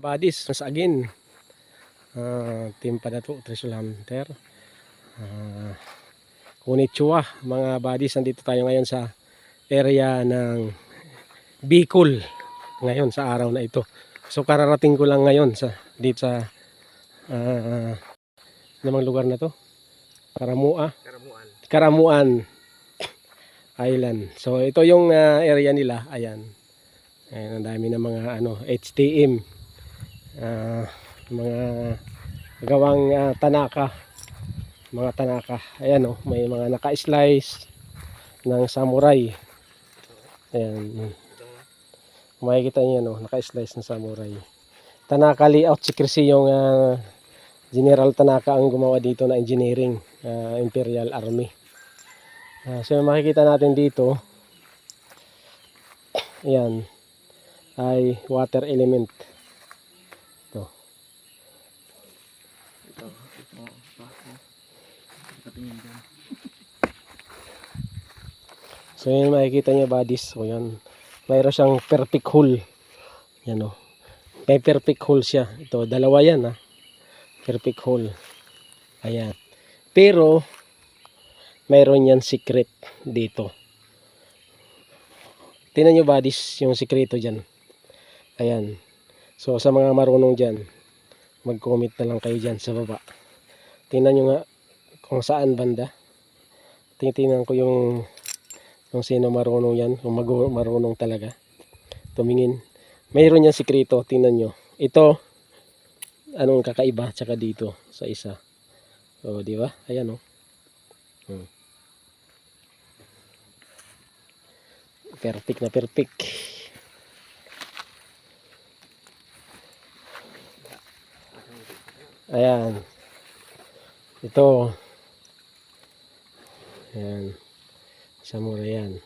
Buddies, once again, Team Padato, Treasure Hunter. Konnichiwa mga buddies, nandito tayo ngayon sa area ng Bicol ngayon sa araw na ito. So kararating ko lang ngayon dito sa namang lugar na to, Karamuan Island. So ito yung area nila. Ayan, ang dami ng mga HTM, mga gawang Tanaka, mga Tanaka. Ayan may mga naka-slice ng samurai. Ayan, makikita niyo naka-slice ng samurai. Tanaka layout, si Krisi yung General Tanaka ang gumawa dito na engineering, Imperial Army. So makikita natin dito, ayan, ay water element. So yun makikita nyo buddies. So yan, mayroon siyang perfect hole. Yan may perfect hole siya. Ito, dalawa yan perfect hole. Ayan. Pero mayroon yan secret dito. Tingnan nyo buddies yung sikreto dyan. Ayan. So sa mga marunong dyan, mag-comment na lang kayo dyan sa baba. Tingnan nyo nga kung saan banda. Tingnan ko yung sino marunong yan, kung marunong talaga tumingin. Mayroon yan sikreto, tingnan nyo. Ito, anong kakaiba tsaka dito sa isa. So, di ba? Ayan Perfect na perfect. Ayan. Ito. Ayan. Samurai yan.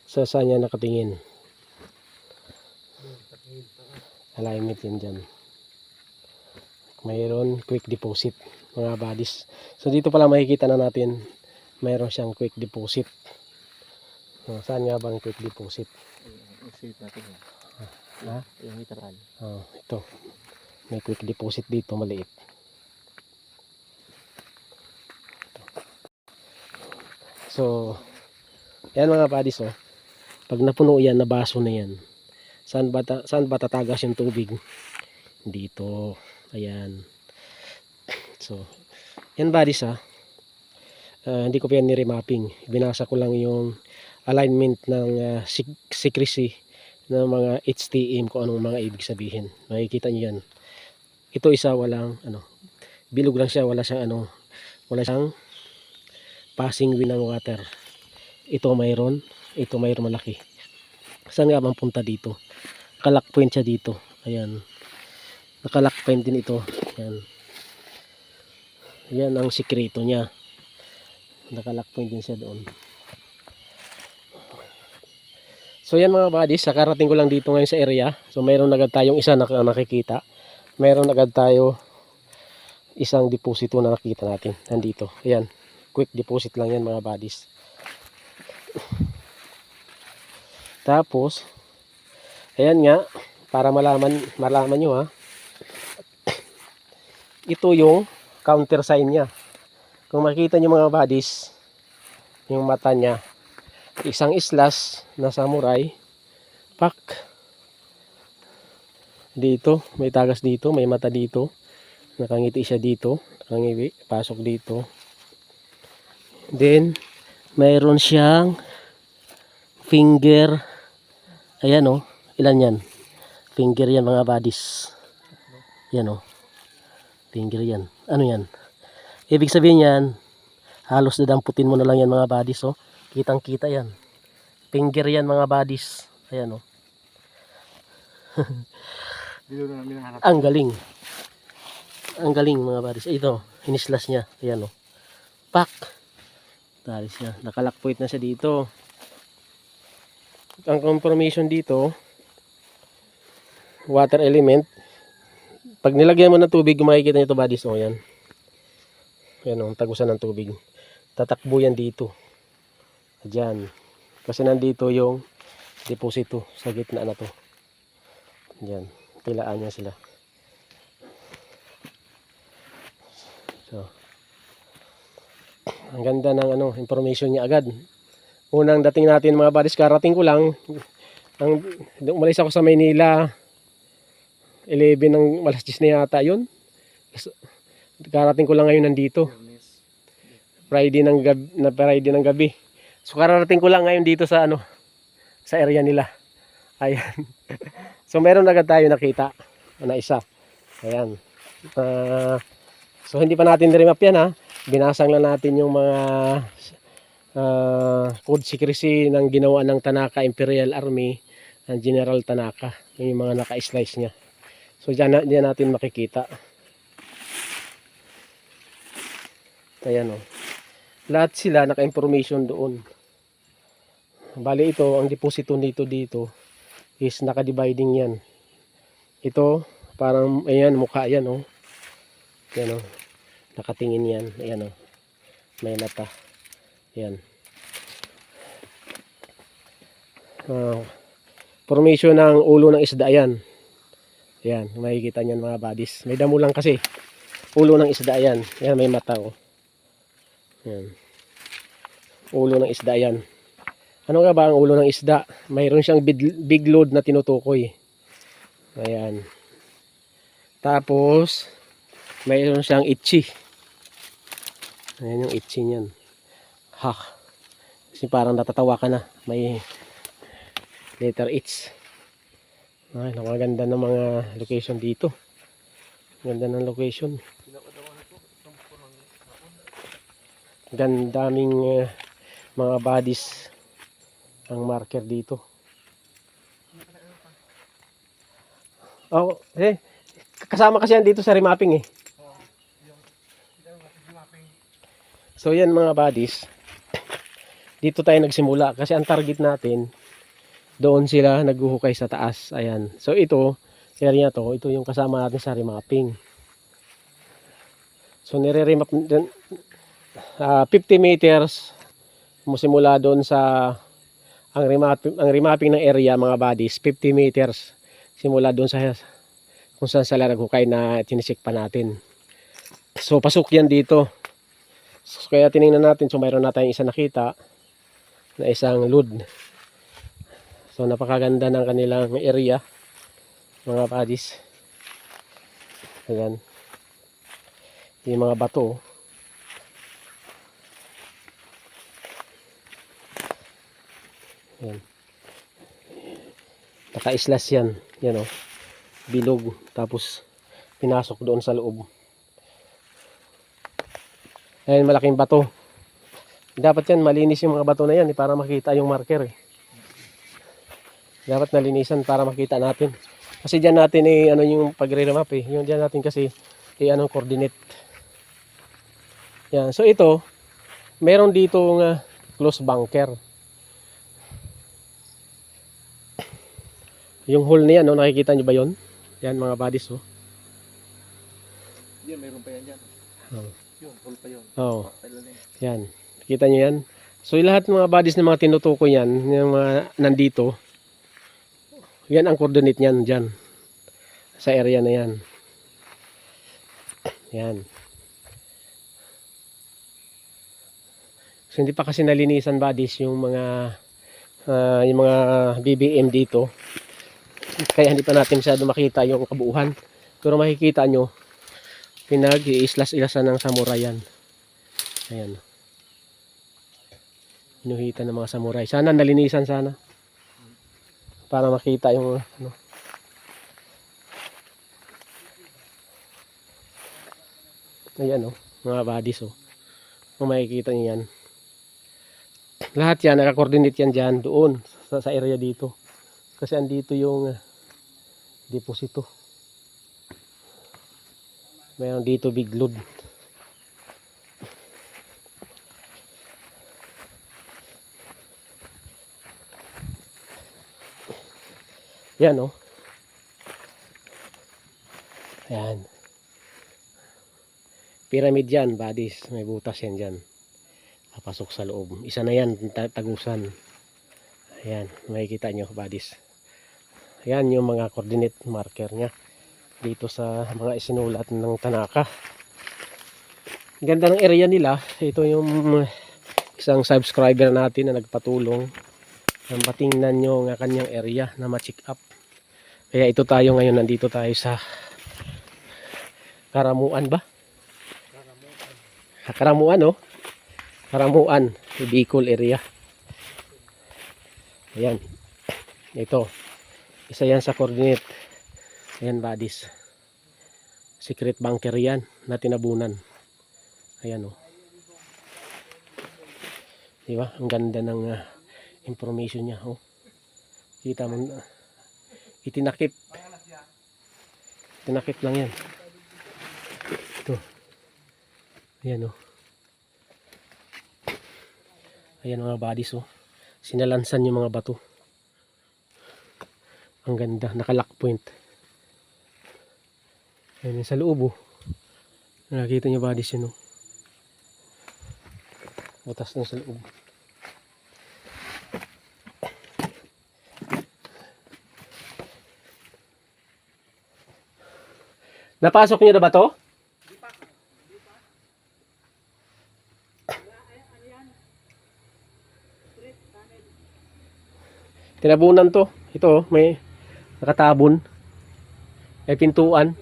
So saan yan nakatingin? Alignment yan dyan. Mayroon quick deposit mga buddies. So dito pala makikita na natin mayroon siyang quick deposit. Saan nga bang quick deposit? Yung literal. Ito. May quick deposit dito maliit. So yan mga buddies pag napuno yan, na baso na yan, saan ba tatagas yung tubig? Dito. Ayan. So yan buddies hindi ko pa yan niremapping, binasa ko lang yung alignment ng secrecy ng mga HTM, kung anong mga ibig sabihin. Makikita nyo yan. Ito isa walang bilog lang siya, wala siyang passing wind ng water. Ito mayroon malaki. Saan nga bang punta dito? Nakalock point siya dito. Ayan. Nakalock point din ito. Ayan. Yan ang sikreto niya. Nakalock point din siya doon. So yan mga buddies, nakarating ko lang dito ngayon sa area. So mayroon agad tayong isa na nakikita. Mayroon agad tayo isang deposito na nakita natin. Nandito. Ayan. Quick deposit lang yan mga buddies. Tapos ayan nga, para malaman nyo ito yung counter sign nya. Kung makikita nyo mga buddies, yung mata nya, isang slash na samurai, pak dito, may tagas dito, may mata dito, nakangiti siya dito, nakangiti, pasok dito. Then mayroon siyang finger. Ayan ilan yan? Finger yan mga buddies. Yan finger yan. Ano yan? Ibig sabihin yan, halos dadamputin mo na lang yan mga buddies kitang kita yan. Finger yan mga buddies. Ayan ang galing. Ang galing mga buddies. Ito, hinislas niya. Ayan pak. Dali siya. Nakalock point na siya dito. Ang confirmation dito, water element. Pag nilagyan mo ng tubig, makikita nyo ito buddies. Yan. Yan tagusan ng tubig. Tatakbo yan dito. Diyan. Kasi nandito yung deposito sa gitna na to. Diyan. Pilaan niya sila. Oh. Ang ganda ng ano, information niya agad. Unang dating natin mga buddies, karating ko lang. Umalis ako sa Maynila 11 ng alas 10 na yata yun. Karating ko lang ngayon nandito. Friday ng gabi. So kararating ko lang ngayon dito sa ano, sa area nila. Ayan. So meron agad tayo nakita na isa. Ayan. So hindi pa natin remap yan ha. Binasang lang natin yung mga code secrecy ng ginawa ng Tanaka Imperial Army ng General Tanaka. Yung mga naka-slice niya. So dyan natin makikita. Ayan o. Lahat sila naka-information doon. Bali ito, ang deposito nito dito is naka-dividing yan. Ito, parang, ayan, mukha yan o. Ayan o. Nakatingin yan. Ayan o. May mata. Ayan. Formation ng ulo ng isda yan. Ayan, makikita niyan mga buddies. May damo lang kasi. Ulo ng isda yan. Ayan, may mata o. Ayan. Ulo ng isda yan. Ano nga ba ang ulo ng isda? Mayroon siyang big load na tinutukoy. Ayan. Tapos, mayroon siyang itchy. Ayan yung itchy niyan. Ha. Kasi parang natatawa ka na. May letter H. Ay, napakaganda ng mga location dito. Ganda ng location. Gandaming mga bodies ang marker dito. Oh, kasama kasi yan dito sa remapping eh. So yan mga bodies. Dito tayo nagsimula kasi ang target natin doon sila naghuhukay sa taas. Ayan. So ito, area to, ito yung kasama natin sa remapping. So nire-remap 50 meters simula doon sa ang remapping ng area mga bodies 50 meters simula doon sa kung saan sila naghukay na tinisik pa natin. So pasok yan dito. So, kaya tiningnan natin, so mayroon na tayong isa nakita na isang load. So napakaganda ng kanilang area mga bodies. Ayan. Yung mga bato. Ayan. Naka-islas yan. Yan o. Bilog. Tapos pinasok doon sa loob. Ayan, malaking bato. Dapat yan, malinis yung mga bato na yan para makita yung marker eh. Dapat nalinisan para makita natin. Kasi dyan natin ano yung pagre-remap eh. Yung dyan natin kasi anong coordinate. Yan. So ito, meron dito close bunker. Yung hole niya, no, nakikita nyo ba yun? Yan mga bodies, oh. Yan, meron pa yan dyan. Oh. Yun, hole pa yun. Oh. Yan. Nakikita nyo yan? So lahat ng mga bodies na mga tinutukoy yan, yung mga nandito, yan ang coordinate niyan dyan. Sa area na yan. Yan. So hindi pa kasi nalinisan bodies yung mga BBM dito. Kaya hindi pa natin masyado makita yung kabuuhan. Pero makikita nyo, pinag-iislas-ilasan ng samurai yan. Ayan. Inuhitan ng mga samurai. Sana nalinisan sana. Para makita yung ano. Ayan o, mga bodies o. Kung makikita nyo yan. Lahat yan, naka-coordinate yan dyan, doon, sa area dito. Kasi andito yung deposito. Mayroon dito big load. Yan o. Ayan. Pyramid yan, bodies. May butas yan dyan. Papasok sa loob. Isa na yan, tagusan. Ayan, makikita nyo, bodies. Ayan yung mga coordinate marker nya dito sa mga isinulat ng Tanaka. Ganda ng area nila. Ito yung isang subscriber natin na nagpatulong na matingnan yung kanyang area na ma-check up. Kaya ito tayo ngayon, nandito tayo sa Karamuan ba? Karamuan, oh. Karamuan, Bicol area. Ayan. Ito. Isa yan sa coordinate. Ayan, buddies. Secret bunker yan na tinabunan. Ayan, oh. Diba? Ang ganda ng information niya, oh. Kita mo, itinakip. Tinakip lang yan. Ito. Ayan, oh. Ayan mga buddies, oh. Sinalansan yung mga bato. Ang ganda, naka-lock point. Ayan yung sa loob, oh. Nakikita nyo buddies yun, oh. Butas na sa loob. Napasok nyo na ba to? Tinabunan to. Ito, may nakatabon. May pintuan.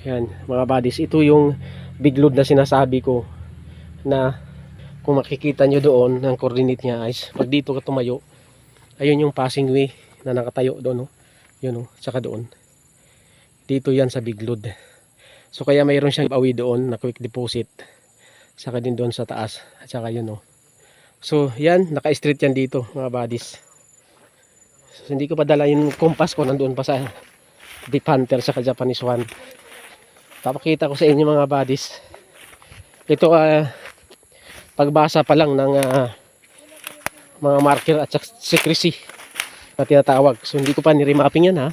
Yan, mga buddies. Ito yung biglod na sinasabi ko na kung makikita nyo doon ng coordinate niya guys. Pag dito ka tumayo, ayun yung passing way na nakatayo doon. Oh. Yun, oh, tsaka doon. Dito yan sa biglod. So kaya mayroon siyang giveaway doon na quick deposit. Saka din doon sa taas. At saka yun, oh. So, yan, naka-street yan dito, mga buddies. So, hindi ko pa dala yung compass ko, nandoon pa sa Deep Hunter sa Japanese one. Papakita ko sa inyo mga buddies. Ito, pagbasa pa lang ng mga marker at secrecy na tinatawag. So, hindi ko pa niremapping yan, ha.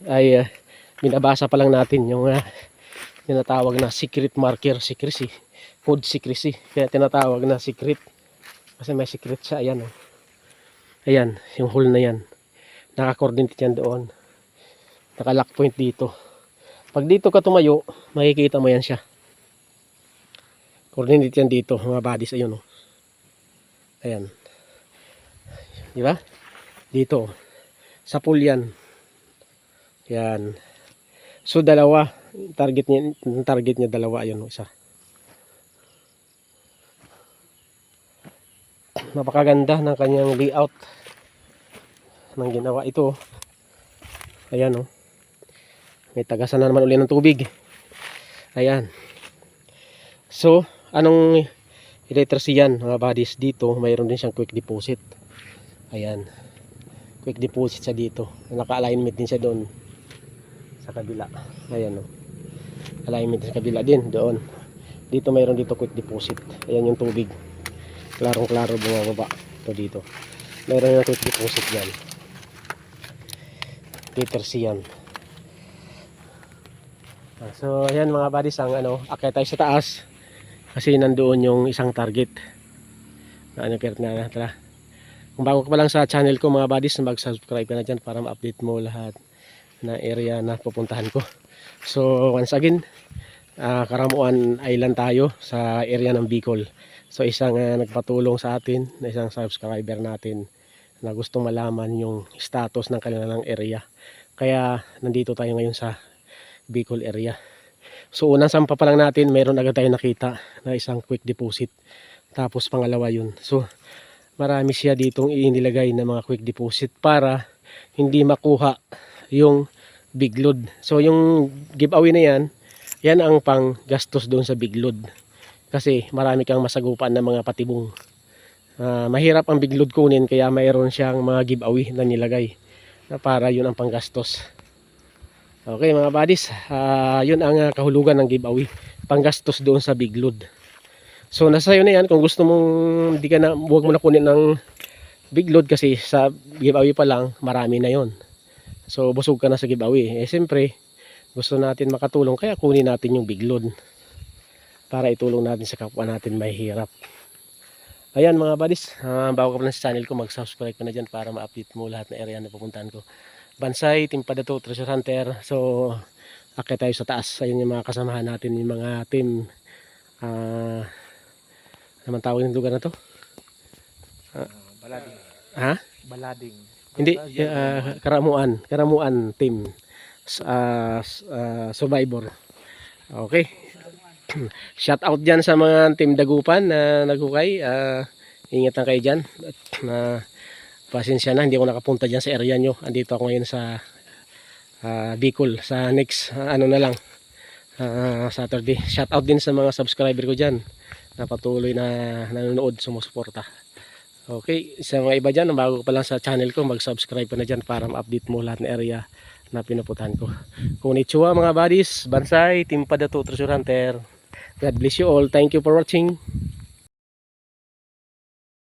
Ay, binabasa pa lang natin yung tinatawag na secret marker secrecy. Code secrecy. Kaya tinatawag na secret. Kasi may secret siya. Ayan, oh. Ayan, yung hole na yan. Naka-coordinate yan doon. Naka-lock point dito. Pag dito ka tumayo, makikita mo yan siya. Coordinate yan dito, mga buddies. Ayun, oh. Ayan. Di ba? Dito. Sa pool yan. Yan. So, dalawa. Target niya dalawa. Ayun, oh, isa. Napakaganda ng kanyang layout ng ginawa ito. Ayan, oh. May tagasan na naman uli ng tubig. Ayan. So, anong literacy yan mga buddies? Dito mayroon din siyang quick deposit. Ayan. Quick deposit siya dito. Naka-alignment din siya doon sa kabila. Ayan, oh. Alignment sa kabila din doon. Dito mayroon dito quick deposit. Ayan yung tubig. Klarong-klaro bumababa ito dito. Mayroon yung quick deposit dyan. Literacy yan. So ayan mga buddies, ang akyat tayo sa taas kasi nandoon yung isang target na tara. Kung bago ka pa lang sa channel ko mga buddies, mag-subscribe ka na dyan para ma-update mo lahat na area na pupuntahan ko. So once again, Karamuan Island tayo sa area ng Bicol. So isang nagpatulong sa atin, na isang subscriber natin na gustong malaman yung status ng kanilang area. Kaya nandito tayo ngayon sa Bicol area. So unang sampa pa lang natin, mayroon agad tayo nakita na isang quick deposit. Tapos pangalawa yun. So marami siya ditong inilagay na mga quick deposit para hindi makuha yung biglod. So yung giveaway na yan, yan ang pang gastos doon sa biglod. Kasi marami kang masagupan ng mga patibong. Mahirap ang biglod kunin, kaya mayroon siyang mga giveaway na nilagay na para yun ang panggastos. Okay mga buddies, yun ang kahulugan ng giveaway, panggastos doon sa biglod. So nasa iyo na yan, kung gusto mong huwag mo na kunin ng biglod kasi sa giveaway pa lang marami na yon. So busog ka na sa giveaway. Siyempre gusto natin makatulong, kaya kunin natin yung biglod para itulong natin sa kapwa natin may hirap. Ayan mga buddies, bago ka pa na sa channel ko, mag-subscribe ka na dyan para ma-update mo lahat na area na pupuntahan ko. Bansay, Team Padato, Treasure Hunter. So akit tayo sa taas. Ayun yung mga kasamahan natin, yung mga team. Naman tawag yung lugar na to? Balading. Ha? Balading. Hindi, Karamuan team. Survivor. Okay. Shout out dyan sa mga team Dagupan na naghukay. Ingat lang kayo dyan. Pasensya na, hindi ako nakapunta dyan sa area nyo. Andito ako ngayon sa Bicol. Sa next, ano na lang, Saturday. Shout out din sa mga subscriber ko dyan na patuloy na nanonood, sumusuporta. Okay, sa mga iba dyan, bago pa lang sa channel ko, mag-subscribe ka na dyan para ma-update mo lahat ng area na pinupuntahan ko. Konnichiwa mga buddies, Bansay, Team Padato Treasure Hunter. God bless you all. Thank you for watching.